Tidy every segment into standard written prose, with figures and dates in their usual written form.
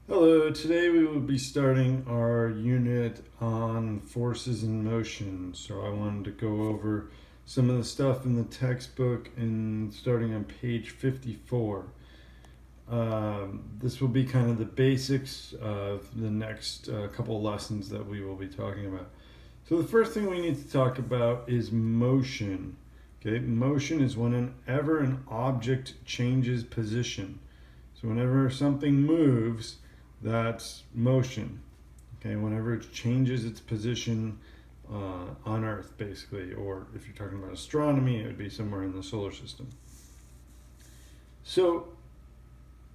Hello, today we will be starting our unit on forces in motion. So I wanted to go over some of the stuff in the textbook and starting on page 54. This will be kind of the basics of the next couple lessons that we will be talking about. So the first thing we need to talk about is motion. Okay, motion is whenever an object changes position. So whenever something moves, that's motion. Okay, whenever it changes its position on Earth, basically, or if you're talking about astronomy, it would be somewhere in the solar system. So,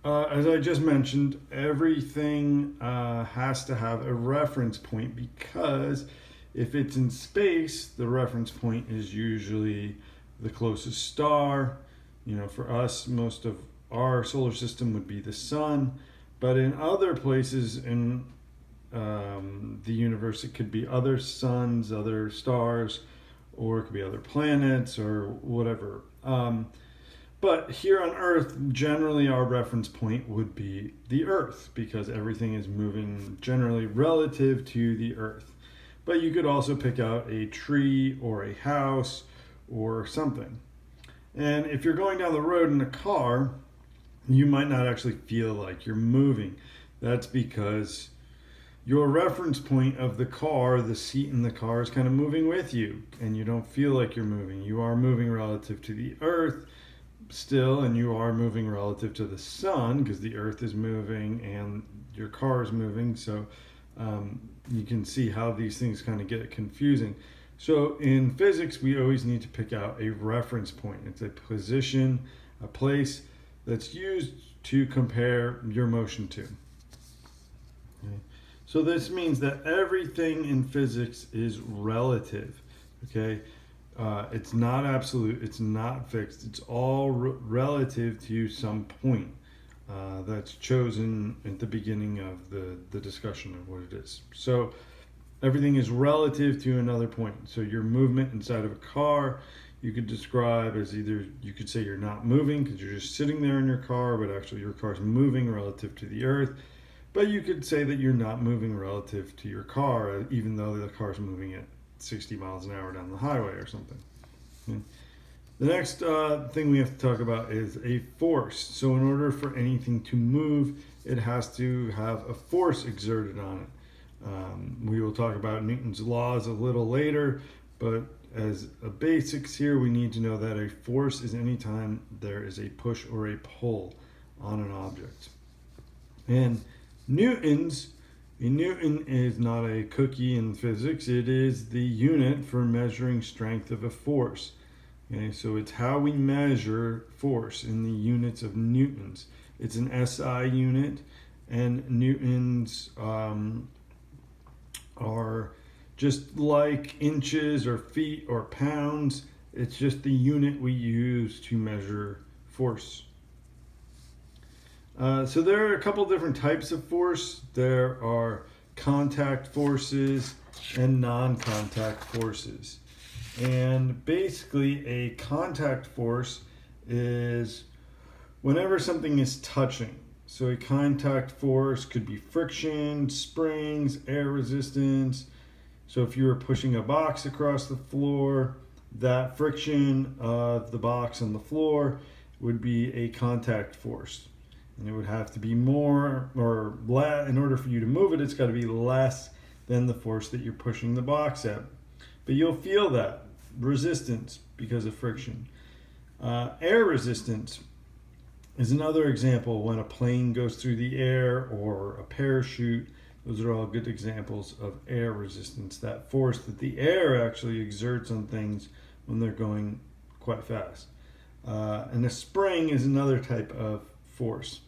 as I just mentioned, everything has to have a reference point because if it's in space, the reference point is usually the closest star. You know, for us, most of our solar system would be the sun. But in other places in the universe, it could be other suns, other stars, or it could be other planets or whatever. But here on Earth, generally our reference point would be the Earth because everything is moving generally relative to the Earth. But you could also pick out a tree or a house or something. And if you're going down the road in a car, you might not actually feel like you're moving. That's because your reference point of the car, the seat in the car, is kind of moving with you, and you don't feel like you're moving. You are moving relative to the earth still, and you are moving relative to the sun because the earth is moving and your car is moving. So you can see how these things kind of get confusing. So in physics, we always need to pick out a reference point. It's a position, a place that's used to compare your motion to. Okay. So this means that everything in physics is relative. Okay, it's not absolute. It's not fixed. It's all relative to some point that's chosen at the beginning of the discussion of what it is. So everything is relative to another point. So your movement inside of a car, you could describe as either you could say you're not moving because you're just sitting there in your car, but actually your car's moving relative to the earth. But you could say that you're not moving relative to your car, even though the car's moving at 60 miles an hour down the highway or something. Okay. The next thing we have to talk about is a force. So in order for anything to move, it has to have a force exerted on it. We will talk about Newton's laws a little later, but as a basics here, we need to know that a force is any time there is a push or a pull on an object. And a Newton is not a cookie in physics. It is the unit for measuring strength of a force. Okay, so it's how we measure force in the units of newtons. It's an SI unit, and newtons are just like inches or feet or pounds. It's just the unit we use to measure force. So there are a couple different types of force. There are contact forces and non-contact forces. And basically a contact force is whenever something is touching. So a contact force could be friction, springs, air resistance. So if you were pushing a box across the floor, that friction of the box on the floor would be a contact force. And it would have to be more or less, in order for you to move it, it's got to be less than the force that you're pushing the box at. But you'll feel that resistance because of friction. Air resistance is another example when a plane goes through the air or a parachute. Those are all good examples of air resistance, that force that the air actually exerts on things when they're going quite fast. And a spring is another type of force.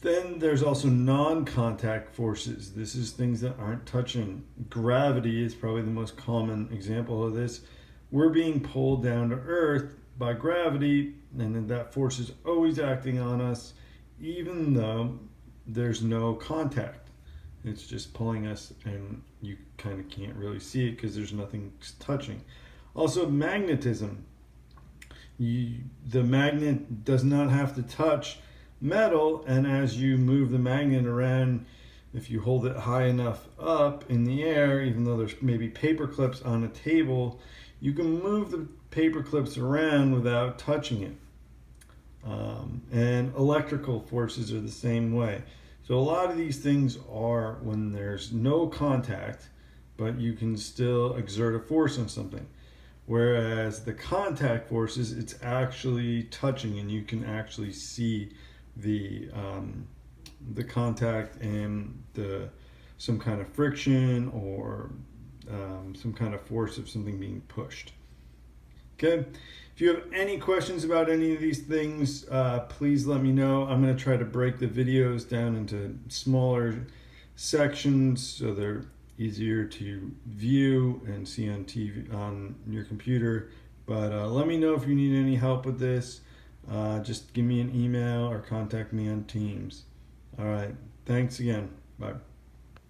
Then there's also non-contact forces. This is things that aren't touching. Gravity is probably the most common example of this. We're being pulled down to Earth by gravity, and then that force is always acting on us, even though there's no contact. It's just pulling us, and you kind of can't really see it because there's nothing touching. Also, magnetism. The magnet does not have to touch, metal, and as you move the magnet around, if you hold it high enough up in the air, even though there's maybe paper clips on a table, you can move the paper clips around without touching it. And electrical forces are the same way. So a lot of these things are when there's no contact, but you can still exert a force on something. Whereas the contact forces, it's actually touching, and you can actually see the contact and some kind of friction or some kind of force of something being pushed. Okay. If you have any questions about any of these things, please let me know. I'm going to try to break the videos down into smaller sections so they're easier to view and see on TV on your computer. But let me know if you need any help with this. Just give me an email or contact me on Teams. All right. Thanks again. Bye.